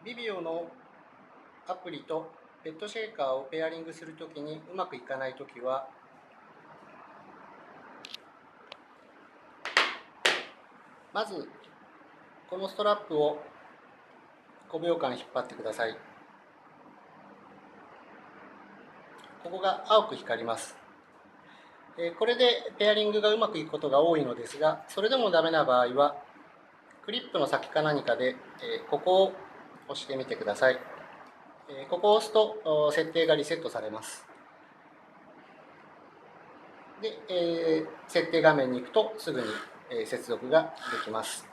ビビオのアプリとペットシェーカーをペアリングするときにうまくいかないときは、まずこのストラップを5秒間引っ張ってください。ここが青く光ります。これでペアリングがうまくいくことが多いのですが、それでもダメな場合はクリップの先か何かでここを押してみてください。ここを押すと設定がリセットされます。で、設定画面に行くとすぐに接続ができます。